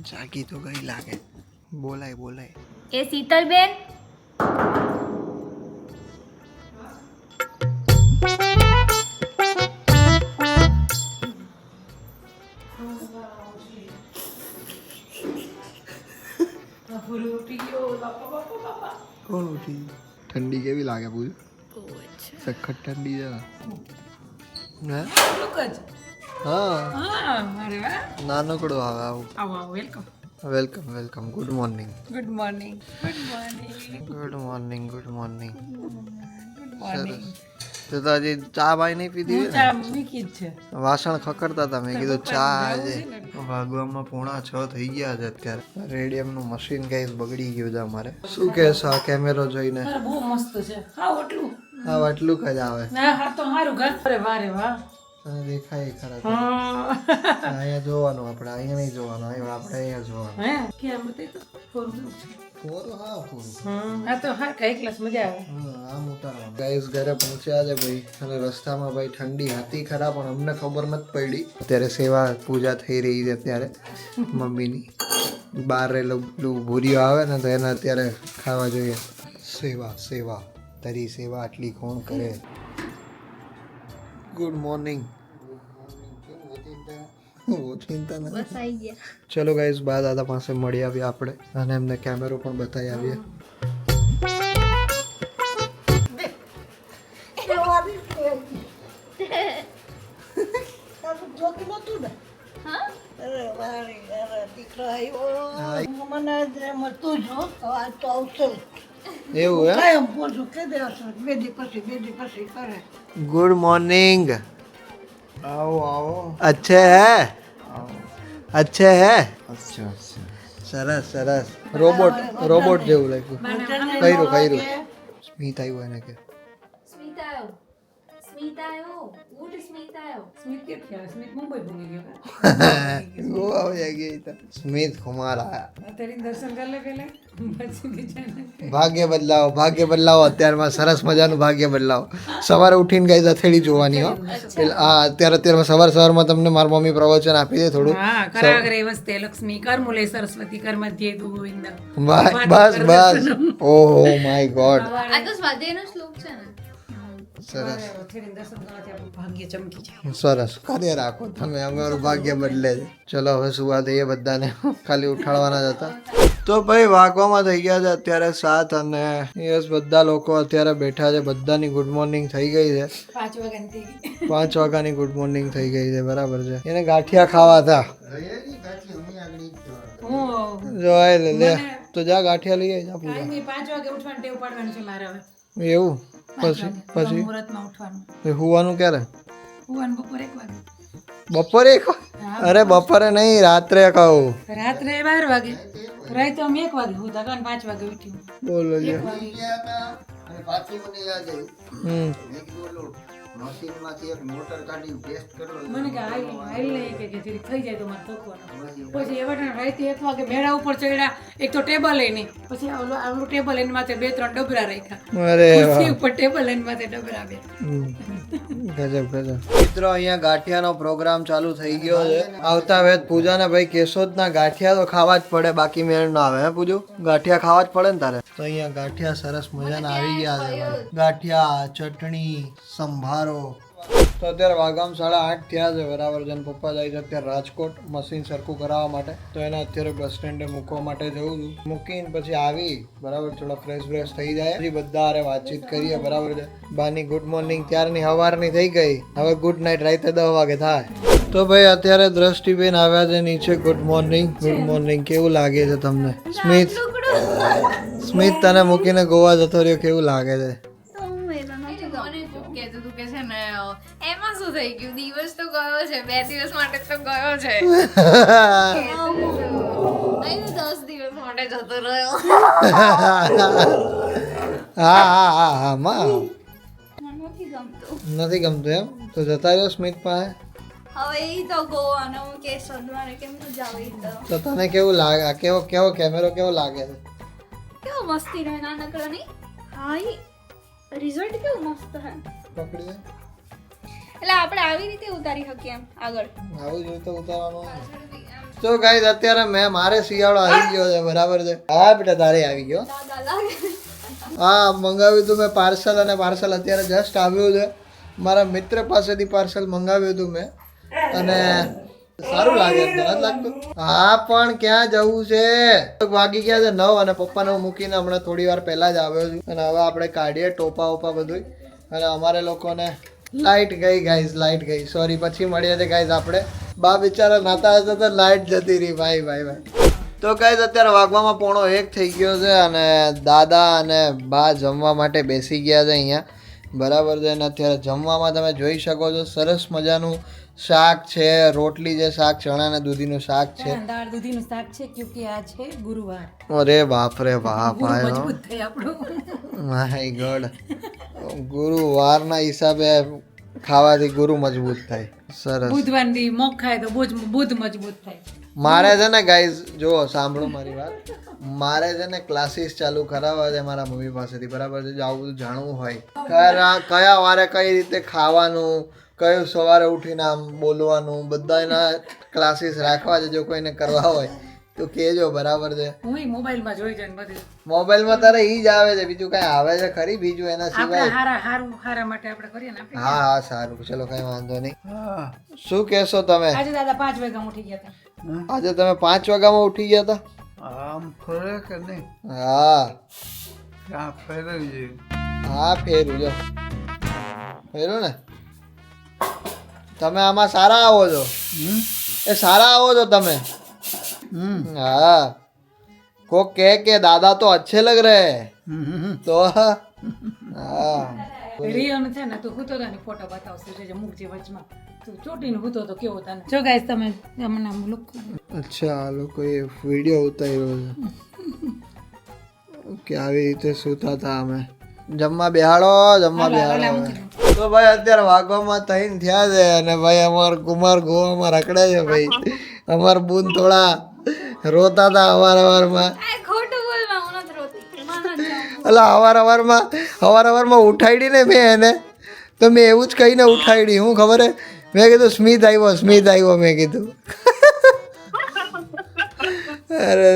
જાગી તો ગઈ લાગે. બોલાય. એ શીતલબેન, કોણ ઉઠી? ઠંડી કેવી લાગે પૂછ? સખત ઠંડી છે. હા, નાનકડો આવે. વેલકમ. Good morning. તો હજી ચા બાઈ નહીં પીધી હોય ને? વાસણ ખકડતા હતા, મેં કીધું ચા આજે. વાગવામાં 5:45 થઈ ગયા છે અત્યારે. રેડિયમ નું મશીન કઈ બગડી ગયું છે અમારે. શું કહેશ આ કેમેરો જોઈને? બહુ મસ્ત છે. હા એટલું આટલું જ આવે. હા તો સારું ઘર. અરે વારે વાહ, દેખાય ખરા. અહીંયા જોવાનું આપણે, અહીંયા નહીં જોવાનું. આપણે અહીંયા જોવાનું. હે કેમ બતાય તો ફોરું છે. પૂરું આ તો હા કઈ ક્લાસ મજા આવે. આમ ઉતારવાનું. ગાઈસ ઘરે પહોંચ્યા છે ભાઈ, અને રસ્તામાં ભાઈ ઠંડી હતી ખરા, પણ અમને ખબર નથી પડી. અત્યારે સેવા પૂજા થઈ રહી છે અત્યારે મમ્મીની. બહાર રહેલું ભૂરીઓ આવે ને તો એને અત્યારે ખાવા જોઈએ. સેવા તારી સેવા આટલી કોણ કરે? Good morning. ચલો ગાઈસ, બા દાદા પાસે મળી આવ્યા આપણે, અને એમને કેમેરો પણ બતાવી આવીએ. એવું ગુડ મોર્નિંગ. आओ अच्छे है. સરસ રોબોટ જેવું લાગ્યું. કર્યું સ્મિત આવ્યું એને કે સ્મિત આયો. સ્મિત કે થયા? સ્મિત મુંબઈ ભૂલી ગયો. ગોવા વયા ગઈ તો સ્મિત કુમાર આયા. અત્યારે દર્શન કરી લે પેલા, પછી બીજાને ભાગ્ય બદલાવો અત્યારમાં. સરસ મજાનું ભાગ્ય બદલાવો. સવારે ઉઠીને ગઈ હથેળી જોવાની હો. અત્યારે સવારમાં તમને મારી મમ્મી પ્રવચન આપી દે થોડું. હા કરાગ્રે વસ્તે લક્ષ્મી કર્મૂલે સરસ્વતી કર્મધ્યે તુ ગોવિંદ. બસ ઓહો માય ગોડ. આ તો સ્વાધ્યાયનો શ્લોક છે ને. સરસ દર્શન કરવાથી આપણું ભાગ્ય ચમકી જાય. સરસ કાર્ય રાખો તમે, અમારું ભાગ્ય બદલે છે. ચલો હવે સુવા દઈએ બધાને, ખાલી ઉઠાડવાના જ હતા. તો ભાઈ વાગવામાં થઈ ગયા છે અત્યારે 7, અને યસ બધા લોકો અત્યારે બેઠા છે. બધાની ગુડ મોર્નિંગ થઈ ગઈ છે. 5 વાગ્યાની થઈ ગઈ. 5 વાગ્યાની ગુડ મોર્નિંગ થઈ ગઈ છે, બરાબર છે. એને ગાંઠિયા ખાવા હતા. જોઈ લે તો જા ગાંઠિયા લઈ આવી જા. પૂરા 5 વાગે ઉઠવાની ટેવ પાડવાની છે મારે હવે. એવું પછી મુહૂર્તમાં ઉઠવાનું. હુવાનું ક્યારે? હુવાનું બપોરે 1 વાગે. બપોરે 1? અરે બપોરે નહીં, રાત્રે કહું. રાત્રે 12 વાગે. રાતે અમે 1 વાગે હુતા હતા અને 5 વાગે ઉઠ્યું. બોલો લે. મને કે હાલ નહીં કે જરી થઈ જાય તો મારે થકવાનું. પછી એવા રાતે 1 વાગે મેળા ઉપર ચડ્યા. એક તો ટેબલ નહીં, પછી આવડું ટેબલ એની માથે 2-3 ડબરા રાખ્યા. અરે ખુરશી ઉપર ટેબલ એની માથે ડબરા બે. ગજબ. મિત્રો અહીંયા ગાંઠિયાનો પ્રોગ્રામ ચાલુ થઈ ગયો છે. આવતા વેત પૂજાને ભાઈ કેશોદના ગાંઠિયા તો ખાવા જ પડે, બાકી મેળ ના આવે. હે પૂજુ, ગાંઠિયા ખાવા જ પડે ને તારે. તો અહીંયા ગાંઠિયા સરસ મજાના આવી ગયા છે. ગાંઠિયા, ચટણી, સંભારો. તો અત્યારે વાગામ 8:30 થયા છે, બરાબર છે. પપ્પા જાય છે અત્યારે રાજકોટ મશીન સરખું કરાવવા માટે. તો એને અત્યારે બસ સ્ટેન્ડે મૂકવા માટે જવું છું. મૂકીને પછી આવી, બરાબર, થોડા ફ્રેશ થઈ જાય. પછી બધા હારે વાતચીત કરીએ, બરાબર છે. બાની ગુડ મોર્નિંગ ત્યારની સવારની થઈ ગઈ, હવે ગુડ નાઇટ રાતે 10 વાગે થાય. તો ભાઈ અત્યારે દ્રષ્ટિબેન આવ્યા છે નીચે. Good morning. કેવું લાગે છે તમને? સ્મિત તને મૂકીને ગોવા જતો રહ્યો, કેવું લાગે છે? એમાં શું થઈ ગયું? દિવસ તો ગયો છે, 2 દિવસ માટે તો ગયો છે. 10 દિવસ માટે જતો રહ્યો. હા નથી ગમતું એમ? તો જતા રહ્યો સ્મિત પાસે. હવે એ તો ગોવાનો કેસ શોધવાને કેમ તું જાવ? તો તને કેવું લાગે? કેવો કેમેરો કેવો લાગે છે? કેવો મસ્તી રહે નાનકડો નહીં? હા, રિઝલ્ટ કેવું મસ્ત હે. પકડી દે. એટલે આપણે આવી રીતે ઉતારી શકીએ એમ આગળ. આવું જ તો ઉતારવાનું હોય ને. તો ગાઈસ અત્યારે મારે શિયાળો આવી ગયો છે, બરાબર છે. હા બેટા તારે આવી ગયો. હા મંગાવ્યું હતું મેં પાર્સલ, અને પાર્સલ અત્યારે જસ્ટ આવ્યું છે. મારા મિત્ર પાસેથી પાર્સલ મંગાવ્યું હતું મેં, અને સારું લાગે એમ તો નથી લાગતું. હા પણ ક્યાં જવું છે? વાગી ગયા છે 9 અને પપ્પાને હું મૂકીને હમણાં થોડી વાર પહેલા જ આવ્યો છું. અને હવે આપણે કાઢીએ ટોપા ઓપા બધું. અને અમારે લોકોને લાઇટ ગઈ ગાઈઝ, લાઇટ ગઈ. સોરી, પછી મળીએ છીએ ગાઈઝ. આપણે બા બિચારા નાતા હતા તો લાઇટ જતી રહી. ભાઈ તો ગાઈઝ અત્યારે વાગવામાં 1:45 થઈ ગયો છે, અને દાદા અને બા જમવા માટે બેસી ગયા છે અહીંયા, બરાબર છે. અને અત્યારે જમવામાં તમે જોઈ શકો છો સરસ મજાનું શાક છે, રોટલી છે, શાક ચણા અને દૂધીનું શાક છે. દાળ દૂધીનું શાક છે ક્યોંકિ આ છે ગુરુવાર. અરે બાપ રે બાપ, મજબૂત થાય આપણું. માય ગોડ, ગુરુવારના હિસાબે ખાવાથી ગુરુ મજબૂત થાય. સરસ. બુધવારની મોગ ખાય તો બુધ મજબૂત થાય. મારે છે ને ગાઈઝ, જો સાંભળો મારી વાત, મારે છે ને ક્લાસીસ ચાલુ કરાવવા છે મારા મમ્મી પાસેથી, બરાબર છે. જો આવું બધું જાણવું હોય, કયા વારે કઈ રીતે ખાવાનું, કયું સવારે ઉઠીને આમ બોલવાનું, બધાના ક્લાસીસ રાખવા છે. જો કોઈને કરવા હોય તો કહેજો, બરાબર છે. હું મોબાઈલમાં જોઈ જાય બધું. મોબાઈલમાં તારે ઈ જ આવે છે, બીજું કઈ આવે છે ખરી બીજું એના સિવાય? હારા માટે આપણે કરીએ ને આપણે. હા સારું, ચલો કઈ વાંધો નહીં. શું કહેશો તમે? આજે દાદા 5 વાગ્યા ઉઠી ગયા હતા. આજે તમે 5 વાગ્યામાં ઉઠી ગયા હતા? આમ ફરે કે નહીં? હા ત્યાં ફેરવી જોઈએ. હા ફેરું જો, ફેરું ને. તમે આમાં સારા આવો છો, એ સારા આવો છો તમે. हाँ को के दादा तो अच्छे लग रहे हैं तो हाँ રિયોને છે ને તું હૂતો તો ને ફોટો બતાવશું, જે મૂકજે વચમાં. તું ચોટીને હૂતો તો કેવો તને. જો ગાઈસ તમે અમને આમ લુક. અચ્છા આ લોકો એ વિડીયો ઉતાર્યો છે કે આવી રીતે સૂતા હતા અમે. જમવા બેહાડો, જમવા બેહાડો. તો ભાઈ અત્યારે વાગવામાં 3 થયા છે, અને ભાઈ અમાર કુમાર ગોવામાં રખડે છે. ભાઈ અમાર બૂન થોડા રોતા હતા અવારમાં. ખોટું બોલવા હું નથી રોતી. એટલે અવારમાં ઉઠાડી ને મેં એને, તો મેં એવું જ કહીને ઉઠાડી. હું ખબર હે, મેં કીધું સ્મિત આવ્યો મેં કીધું. અરે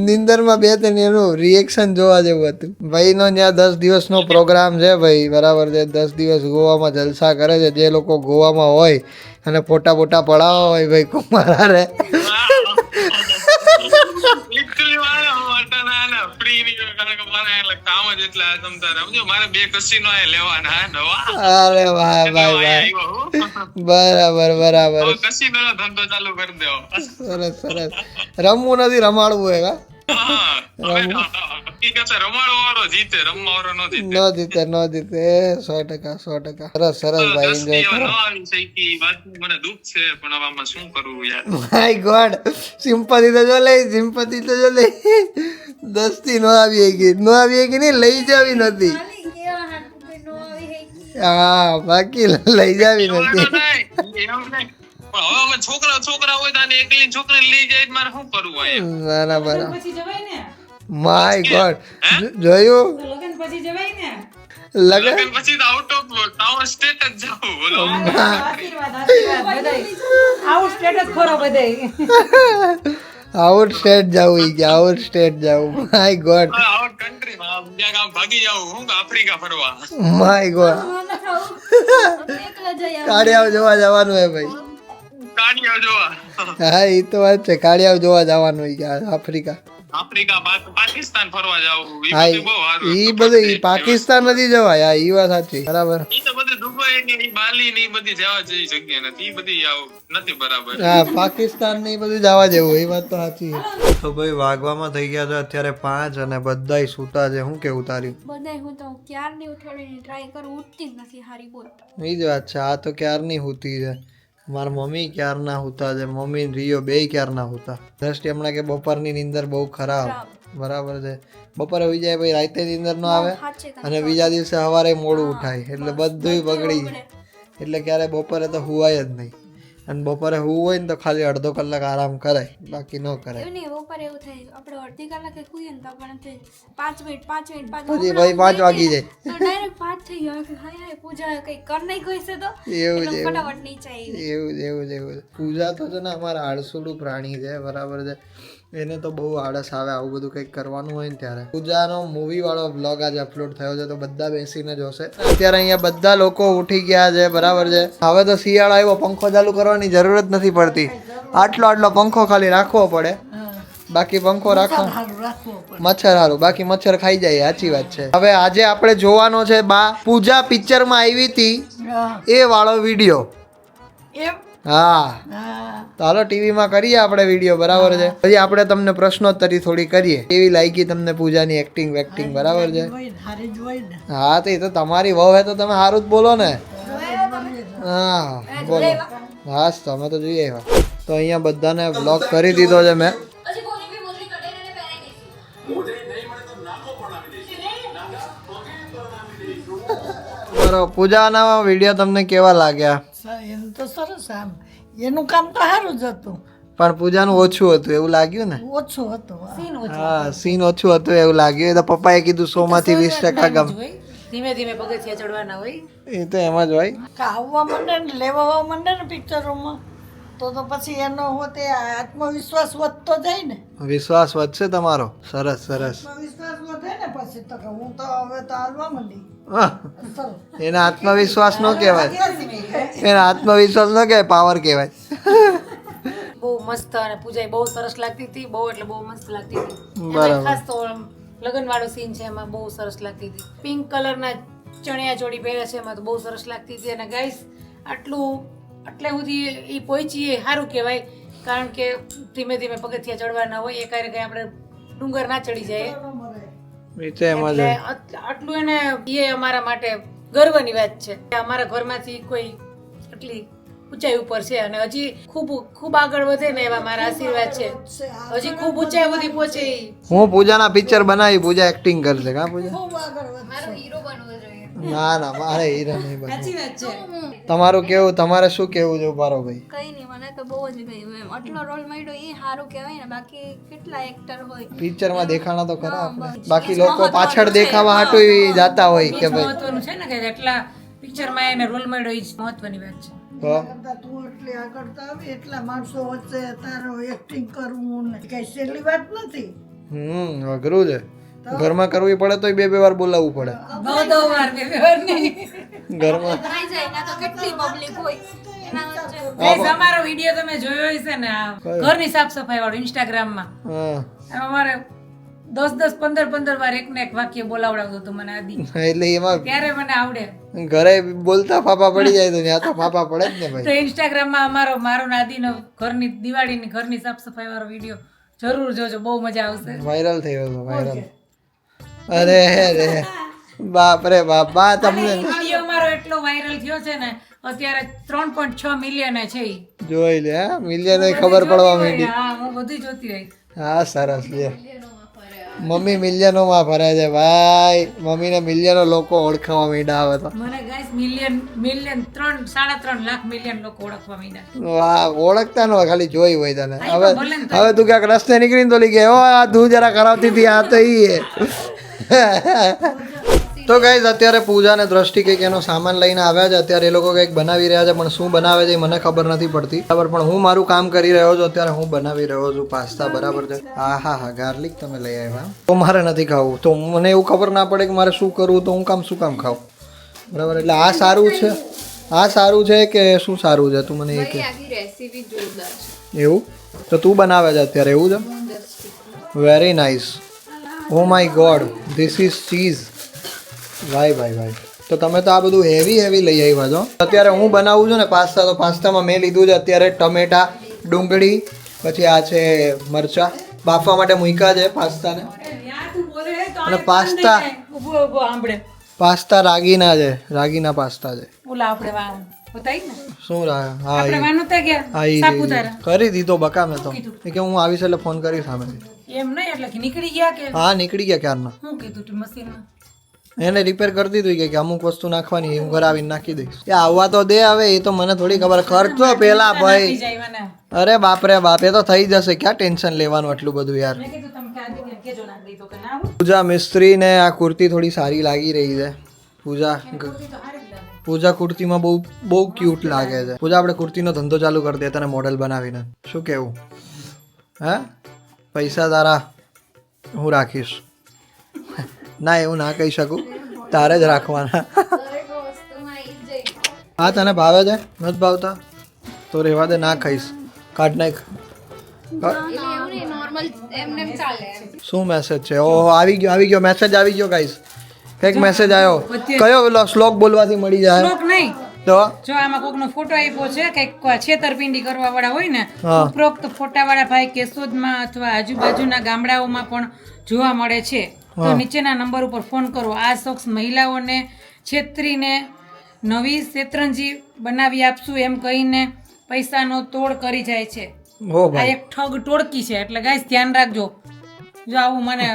નિંદરમાં 2-3 એનું રિએક્શન જોવા જેવું હતું. ભાઈનો ત્યાં 10 દિવસનો પ્રોગ્રામ છે ભાઈ, બરાબર છે. 10 દિવસ ગોવામાં જલસા કરે છે. જે લોકો ગોવામાં હોય અને ફોટા પડાવવા હોય ભાઈ કુમાર રે, અરે વાહ ભાઈ બરાબર. સરસ. રમવું નથી, રમાડવું હે. ન જીતે 100%. સરસ ભાઈ, એન્જોય કરો. માય ગોડ, સિમ્પથી તો જો લઈ 10 થી ન આવી ગઈ નહીં, લઈ જાવી નથી. હા બાકી લઈ જાવી નથી. છોકરા હોય તો એકલી છોકરી લઈ જાય મારે શું કરવું? ના બરાબર. પછી જવાય ને. માય ગોડ, જોયું? લગન પછી જવાય ને. લગન પછી તો આઉટ ઓફ ટાઉન સ્ટેટ જ જાવું. બોલો આશીર્વાદ બધાય. આવું સ્ટેટસ ખોરો બધાય. આઉટ સ્ટેટ જવું. માય ગોડ, આઉટ કન્ટ્રી માં ક્યાંક આમ ભાગી જાવું. હું આફ્રિકા ફરવા. My God. કાળિયાવ જોવા જવાનું હે ભાઈ. કાઢ્યો જોવા. હા એ તો વાત છે, કાળિયાવ જોવા જવાનું હોય કે આફ્રિકા, પાકિસ્તાન ફરવા જાવું. હા ઈ બધું પાકિસ્તાન નથી જવાય. હા ઈ વાત સાચી, બરાબર. ઈ તો બધું દુબઈ ની બાલી ની બધી જવા જેવી જગ્યા નથી. ઈ બધી આવું નથી બરાબર. હા પાકિસ્તાન ને બધું જવા જેવું, એ વાત તો સાચી. તો ભાઈ વાગવામાં થઈ ગયા છે અત્યારે 5, અને બધાય સૂતા છે. શું કેવું તારી? બધાય હું તો ક્યારની ઉઠાડીને ટ્રાય કરું, ઉઠતી જ નથી. હારી બોલ. એ જ વાત છે. આ તો ક્યારની હુતી છે. મારા મમ્મી ક્યારના હુતા છે, મમ્મી રિયો બેય ક્યારના હુતા. દ્રષ્ટિ હમણાં કે બપોરની નીંદર બહુ ખરાબ, બરાબર છે. બપોરે હોઈ જાય ભાઈ, રાતે નીંદર ન આવે, અને બીજા દિવસે સવારે મોડું ઉઠાય, એટલે બધું બગડી. એટલે ક્યારે બપોરે તો હુવાય જ નહીં. અને બપોરે હું હોય ને તો ખાલી અડધો કલાક આરામ કરાય, બાકી ન કરાય. એવું નહીં બપોરે એવું થાય આપણે અડધી કલાકે ખુઈએ ને તો આપણને એમ થાય 5 મિનિટ 5 મિનિટ 5 પછી ભાઈ 5 વાગી જાય. તો ડાયરેક્ટ 5 થઈ ગયો કે હાય હાય પૂજા કઈ કર નહીં કોઈ છે તો એવું એટલે જ ફટાફટ નીચે આવી એવું પૂજા તો છે ને અમારા આળસુડું પ્રાણી છે, બરાબર છે. એને તો બહુ આળસ આવે આવું બધું કંઈક કરવાનું હોય ને ત્યારે. પૂજાનો મૂવી વાળો બ્લોગ આજે અપલોડ થયો છે તો બધા બેસીને જોશે. અત્યારે અહીંયા બધા લોકો ઉઠી ગયા છે, બરાબર છે. હવે તો શિયાળો આવ્યો, પંખો ચાલુ કરવાની જરૂર જ નથી પડતી. આટલો પંખો ખાલી રાખવો પડે, બાકી પંખો રાખો મચ્છર હારું, બાકી મચ્છર ખાઈ જાય. સાચી વાત છે. હવે આજે આપણે જોવાનો છે બા પૂજા પિક્ચરમાં આવી હતી એ વાળો વિડીયો. હા તો હાલો ટીવીમાં કરીએ આપણે વિડીયો, બરાબર છે. પછી આપણે તમને પ્રશ્નોત્તરી થોડી કરીએ, કેવી લાગી તમને પૂજાની એક્ટિંગ વેક્ટિંગ, બરાબર છે. હા તો એ તો તમારી વહુ હે તો તમે સારું જ બોલો ને. હા બોલો. હા તો અમે તો જોઈએ આવ્યા. તો અહીંયા બધાને બ્લોગ કરી દીધો છે મેં. બરાબર, પૂજાના વિડીયો તમને કેવા લાગ્યા? એનું તો સરસ, આમ એનું કામ તો સારું જ હતું, પણ પૂજાનું ઓછું હતું એવું લાગ્યું ને? ઓછું હતું. હા સીન ઓછું હતું એવું લાગ્યું. એ તો પપ્પાએ કીધું 100 માંથી 20% ગમ. ધીમે ધીમે પગથિયા ચડવાના હોય. એ તો એમ જ હોય. આવવા માંડે ને લેવા માંડે ને પિક્ચરોમાં તો પછી એનો હોતે આત્મવિશ્વાસ વધતો જાય ને. વિશ્વાસ વધશે તમારો. સરસ સરસ. આત્મવિશ્વાસ વધે ને પછી તો કે હું તો હવે તો હાલવા માંડી. આહ, એના આત્મવિશ્વાસ નો કહેવાય, એના આત્મવિશ્વાસ નો કહેવાય, પાવર કહેવાય. બહુ મસ્ત અને પૂજા બહુ સરસ લાગતી હતી, બહુ એટલે બહુ મસ્ત લાગતી હતી. બરાબર. એમાં ખાસ તો લગન વાળો સીન છે એમાં બહુ સરસ લાગતી હતી. પિંક કલરના ચણિયા ચોળી પહેરે છે એમાં તો બહુ સરસ લાગતી હતી. અને ગાઈસ આટલે સુધી એ પહોંચી એ સારું કહેવાય, કારણ કે ધીમે ધીમે પગથિયા ચડવાના હોય, એકારે કઈ આપણે ડુંગર ના ચડી જાય. એ તો એમ જ એટલે હોય. આટલું એને એ અમારા માટે ગર્વની વાત છે. અમારા ઘરમાંથી કોઈ આટલી ઊંચાઈ ઉપર છે અને હજી ખૂબ આગળ વધે ને એવા મારા આશીર્વાદ છે. હજી ખૂબ ઊંચાઈ સુધી પહોંચે. હું પૂજાના પિક્ચર બનાવી, પૂજા એક્ટિંગ કરશે. કા પૂજા? મારો હીરો બનવો જોઈએ. ના ના, મારે હીરો નહીં બનવું. સાચી વાત છે. તમારું કેવું, તમારે શું કેવું છે ઉભારો ભાઈ? કઈ નહીં, મને તો બહુ જ ગમ્યું એમ. આટલો રોલ મળ્યો એ સારું કહેવાય ને. બાકી કેટલા એક્ટર હોય પિક્ચરમાં દેખાણા તો ખરા આપણે, બાકી લોકો પાછળ દેખાવા હાટું જાતા હોય કે ભાઈ. મહત્વનું છે ને કે એટલા પિક્ચરમાં એને રોલ મળ્યો એ જ મહત્વની વાત છે. તો કરતા તું એટલી આગળ તો આવી, એટલા માણસો વચ્ચે તારો એક્ટિંગ કરવું ને કઈ સહેલી વાત નથી. અઘરું છે. ઘરમાં કરવી પડે તો બે વાર બોલાવવું પડે. બહુ વાર બે વાર નહીં. ઘરમાં ભરાઈ જાય ના તો કેટલી પબ્લિક હોય એના વચ્ચે. Guys, અમારો વિડીયો તમે જોયો હશે ને, આ ઘરની સાફ સફાઈ વાળો ઇન્સ્ટાગ્રામમાં. હા અમારે 10-15 વાર એકને એક વાક્ય બોલાવડાવતું હતું મને આદિ. એટલે એમાં ત્યારે મને આવડે. ઘરે બોલતા ફાફા પડી જાય તો ત્યાં તો ફાફા પડે જ ને તો ભાઈ. ઇન્સ્ટાગ્રામમાં મારો ને આદિનો ઘરની દિવાળીની ઘરની સાફ સફાઈ વાળો વિડીયો જરૂર જોજો, બહુ મજા આવશે. વાયરલ થયો હતો, વાયરલ. અરે રે બાપ રે બાપ, બા તમને વિડીયો અમારો એટલો વાયરલ થયો છે ને, અત્યારે 3.6 મિલિયન છે ઈ. જોઈ લે. હા, મિલિયન ખબર પડવા માંડી. હા, હું બધું જોતી રહી. હા સરસ લે. મમ્મી મિલિયનોમાં ફરે છે ભાઈ. મમ્મીને મિલિયનો લોકો ઓળખાવા માંડ્યા હવે તો. મને ગાઈસ મિલિયન 3.5 લાખ મિલિયન લોકો ઓળખવા માંડ્યા. વાહ, ઓળખતા ન હોય, ખાલી જોઈ હોય તને. હા, હવે ભલે ને હવે તું ક્યાંક રસ્તે નીકળીને તો લીધે ઓ આ તું જરા કરાવતી હતી, આ તો ઈ હે. તો ગાઈઝ અત્યારે પૂજા અને દ્રષ્ટિ કંઈક એનો સામાન લઈને આવ્યા છે. અત્યારે એ લોકો કંઈક બનાવી રહ્યા છે, પણ શું બનાવે છે એ મને ખબર નથી પડતી. બરાબર, પણ હું મારું કામ કરી રહ્યો છું. અત્યારે હું બનાવી રહ્યો છું પાસ્તા, બરાબર છે. હા હા હા, ગાર્લિક તમે લઈ આવ્યા. તો મારે નથી ખાવું, તો મને એવું ખબર ના પડે કે મારે શું કરવું, તો હું શું કામ ખાવું. બરાબર, એટલે આ સારું છે, આ સારું છે કે શું સારું છે તું મને એ કે. આખી રેસીપી જોરદાર છે. એવું તો તું બનાવે છે અત્યારે? એવું છે, very nice. Oh my God, this is cheese. ભાઈ ભાઈ ભાઈ, તો તમે તો આ બધું હેવી લઈ આવ્યા છો. અત્યારે હું બનાવું છું ને પાસ્તા, તો પાસ્તામાં મેં લીધું છે અત્યારે ટમેટા, ડુંગળી, પછી આ છે મરચા, બાફવા માટે મૂક્યા છે પાસ્તાને. અને પાસ્તા રાગીના છે, રાગીના પાસ્તા છે. ઓલા આપણે બતાવી ને શું હા આપણે વાનું ત્યાં ગયા હા ઈ સાપુતારા. કરી દીધો બકા મેં તો. એ કે હું આવીશ એટલે ફોન કરીશ સામેથી. એમ નહીં એટલે કે નીકળી ગયા કે હા નીકળી ગયા ક્યારના. શું કીધું તું મશીનમાં? એને રિપેર કરી દીધું કે અમુક વસ્તુ નાખવાની હું ઘર આવીને નાખી દઈશ એ આવવા તો દે હવે એ તો મને થોડી ખબર ખર્ચો પેલા ભાઈ જાય મને અરે બાપ રે બાપ એ તો થઈ જશે ક્યાં ટેન્શન લેવાનું આટલું બધું યાર મેં કીધું તમે ક્યાં કેજો નાખ દીધો કે ના આવું પૂજા મિસ્ત્રી ને આ કુર્તી થોડી સારી લાગી રહી છે પૂજા પૂજા કુર્તીમાં બહુ બહુ ક્યુટ લાગે છે પૂજા આપણે કુર્તીનો ધંધો ચાલુ કરી દે તને મોડેલ બનાવીને શું કેવું હા પૈસા તારા હું રાખીશ ના એવું ના કહી શકું તારે જ રાખવાના હા તને ભાવે છે નથી ભાવતા તો રહેવા દે ના ખાઈશ કાઢ નાખ શું મેસેજ છે ઓહો આવી ગયો મેસેજ આવી ગયો ગાઈસ એક મેસેજ આવ્યો કયો પેલો શ્લોક બોલવાથી મળી જાય શ્લોક નહીં તો જો આમાં કોકનો ફોટો આપ્યો છે કંઈક છેતરપિંડી કરવા વાળા હોય ને હા. ઉપરોક્ત ફોટાવાળા ભાઈ કેશોદમાં અથવા આજુબાજુના ગામડાઓમાં પણ જોવા મળે છે તો નીચેના નંબર ઉપર ફોન કરો આ શખ્સ મહિલાઓને છેતરીને નવી શેતરંજી બનાવી આપશું એમ કહીને પૈસાનો તોડ કરી જાય છે હો આ ભાઈ એક ઠગ ટોળકી છે એટલે ગાઈસ ધ્યાન રાખજો જો આવું મને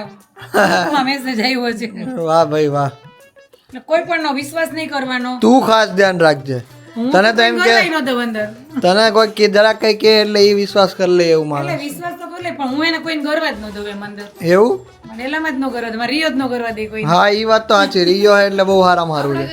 મેસેજ આવ્યો છે વાહ ભાઈ વાહ એટલે કોઈ પણ નો વિશ્વાસ નહીં કરવાનો તું ખાસ ધ્યાન રાખજે હું તને તો એમ કે ગઈ નહોતો અંદર તને કોઈ કે જરાક કઈ કે એટલે એ વિશ્વાસ કરી લે એવું એટલે માણસ વિશ્વાસ તો કરે પણ હું એને કોઈને ગરવા જ ન દઉં એમ અંદર એવું મને એલામાં જ ન કરવા દે મારે રિયો જ ન કરવા દે કોઈ હા એ વાત તો સાચી રિયો હે એટલે બહુ હારા મારું છે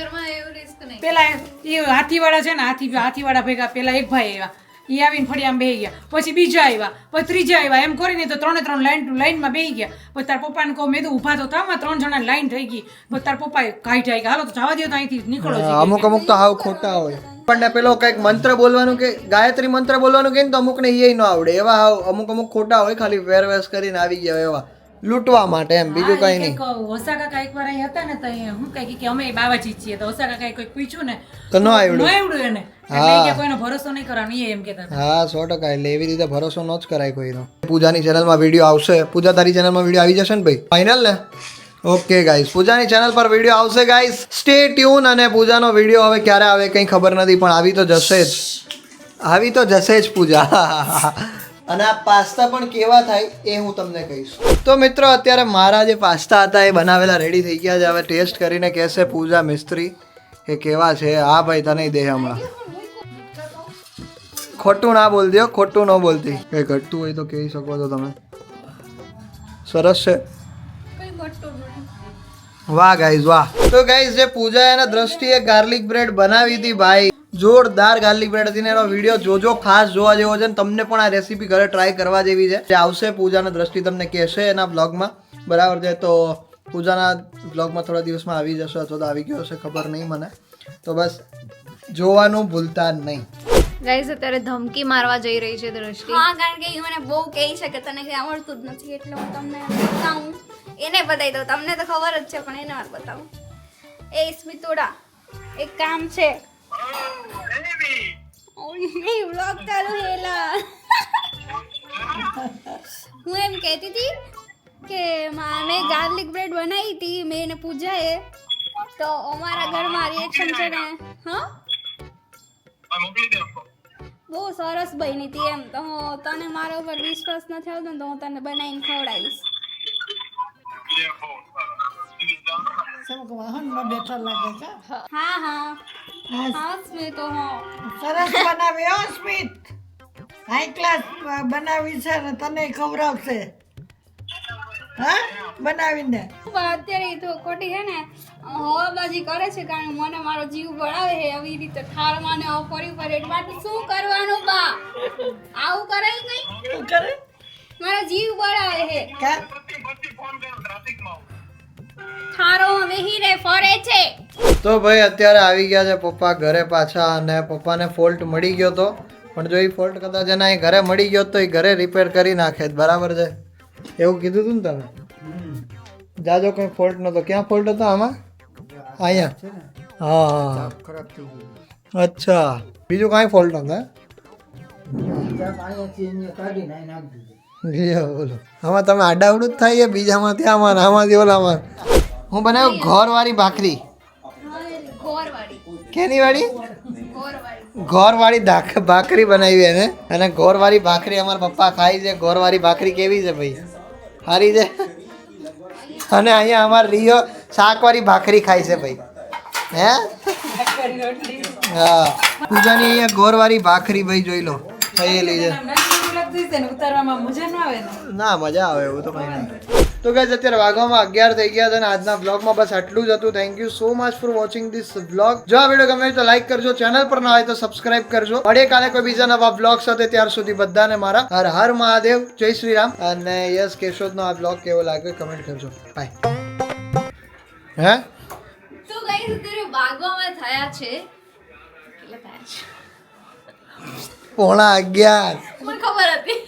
પેલા એ હાથીવાળા છે ને હાથીવાળા ભેગા પેલા એક ભાઈ આવ્યા એ આવીને ફળિયામાં બેહી ગયા પછી બીજા આવ્યા પછી ત્રીજા આવ્યા એમ કરીને તો 3 લાઈનમાં બેહી ગયા પછી તાર પપ્પાને કહું મેં તો ઊભા તો થામાં 3 જણા લાઈન થઈ ગઈ પછી તાર પપ્પાએ કાઢી કે હાલો તો જવા દો તો અહીંથી નીકળો છે અમુક અમુક તો હાવ ખોટા હોય પણ પેલો કઈક મંત્ર બોલવાનું કે ગાયત્રી મંત્ર બોલવાનું કે તો અમુક ને એ ન આવડે એવા હાવ અમુક ખોટા હોય ખાલી વેરવેસ કરીને આવી ગયા એવા લૂંટવા માટે એમ બીજું કઈ નહીં હોસા કાકા એકવાર અહીં હતા ને તો હું કઈ કે અમે બાવાજી છીએ તો હોસા કાકાએ કોઈ પૂછ્યું ને તો ન આવડ્યું આવડ્યું એને એટલે કે કોઈનો ભરોસો નહીં કરવાનો એ એમ કહેતા હતા. હા 100% એટલે એવી રીતે ભરોસો ન જ કરાય કોઈનો પૂજાની ચેનલમાં વિડીયો આવશે પૂજા તારી ચેનલમાં વિડીયો આવી જશે ને ભાઈ ફાઇનલ ને ઓકે ગાઈસ પૂજાની ચેનલ પર વિડીયો આવશે ગાઈસ સ્ટે ટ્યુન અને પૂજાનો વિડીયો હવે ક્યારે આવે કંઈ ખબર નથી પણ આવી તો જશે જ પૂજા અને આ પાસ્તા પણ કેવા થાય એ હું તમને કહીશ તો મિત્રો અત્યારે મારા જે પાસ્તા હતા એ બનાવેલા રેડી થઈ ગયા છે હવે ટેસ્ટ કરીને કહેશે પૂજા મિસ્ત્રી એ કેવા છે હા ભાઈ તને દે હમણાં ખોટું ના બોલતી હો ખોટું ન બોલતી કંઈ ઘટતું હોય તો કહી શકો છો તમે સરસ છે વાહ ગાઈઝ વાહ તો ગાઈઝ જે પૂજા એના દ્રષ્ટિએ ગાર્લિક બ્રેડ બનાવી હતી ભાઈ જોરદાર ગાર્લિક બ્રેડ હતી ને એનો વિડીયો જોજો ખાસ જોવા જેવો છે ને તમને પણ આ રેસીપી ઘરે ટ્રાય કરવા જેવી છે જે આવશે પૂજાના દ્રષ્ટિ તમને કહેશે એના બ્લોગમાં બરાબર છે તો પૂજાના બ્લોગમાં થોડા દિવસમાં આવી જશે અથવા તો આવી ગયો હશે ખબર નહીં મને તો બસ જોવાનું ભૂલતા નહીં ગાઈઝ અત્યારે ધમકી મારવા જઈ રહી છે દ્રષ્ટિ હા કારણ કે એ મને બહુ કહે છે કે તને કંઈ આવડતું જ નથી એટલે હું તમને બતાવું એને બતાવી દઉં તમને તો ખબર જ છે પણ એને વાર બતાવું એ સ્મિતુડા એક કામ છે એ વ્લોગ ચાલુ હેલા હું એમ કહેતી હતી કે મેં ગાર્લિક બ્રેડ બનાવી હતી મેં એને પૂજાએ તો અમારા ઘરમાં રિએક્શન છે ને હા બહુ સરસ બની હતી એમ તો તને મારા ઉપર વિશ્વાસ નથી આવતો ને તો હું તને બનાવીને ખવડાવીશ વાહનમાં બેઠા લાગે છે હા હા હા સ્મિત હા સરસ બનાવી હો સ્મિત હાઈ ક્લાસ બનાવી છે ને તને ખવડાવશે હા બનાવીને પણ અત્યારે એ તો ખોટી છે ને હવાબાજી કરે છે કારણ કે મને મારો જીવ બળાવે છે આવી રીતે ઠારમાં ને ફરી ફરી માટે શું કરવાનું બા આવું કરાય કઈ શું કરે મારો જીવ બળાવે છે કા ઠારોમાં બેહીને ફરે છે તો ભાઈ અત્યારે આવી ગયા છે પપ્પા ઘરે પાછા અને પપ્પાને ફોલ્ટ મળી ગયો તો પણ જો એ ફોલ્ટ કદાચ એના અહીં ઘરે મળી ગયો તો એ ઘરે રિપેર કરી નાખે બરાબર છે એવું કીધું હતું ને તમે જાજો કંઈ ફોલ્ટ નહોતો ક્યાં ફોલ્ટ હતો આમાં અહીંયા હા અચ્છા બીજું કાંઈ ફોલ્ટ નહોતો બોલો આમાં તમે આડાવડું જ થાય બીજામાં ત્યાંમાં આમાંથી ઓલામાં હું બનાવ્યું ઘરવાળી ભાખરી કેની વાળી ઘરવાળી ભાખરી બનાવી એને અને ઘરવાળી ભાખરી અમારા પપ્પા ખાય છે ઘરવાળી ભાખરી કેવી છે ભાઈ સારી છે અને અહીંયા અમારા રિયો શાકવાળી ભાખરી ખાય છે ભાઈ હે હા પૂજાની અહીંયા ગોરવાળી ભાખરી ભાઈ જોઈ લો થયેલી છે ઉતારવામાં મજા ન આવે ને ના મજા આવે એવું તો કઈ નહીં તો ગાઈઝ અત્યારે વાગવામાં 11 થઈ ગયા છે અને આજના બ્લોગમાં બસ આટલું જ હતું thank you so much for watching this blog જો આ વિડીયો ગમે તો લાઈક કરજો ચેનલ પર ના હોય તો સબસ્ક્રાઇબ કરજો મળીએ કાલે કોઈ બીજા નવા બ્લોગ સાથે ત્યાર સુધી બધાને મારા હર હર મહાદેવ જય શ્રી રામ અને યસ કેશોદનો આ બ્લોગ કેવો લાગ્યો કમેન્ટ કરજો બાય હે તો ગાઈસ અત્યારે વાગવામાં થયા છે કેટલા થયા છે 11:15 મને ખબર હતી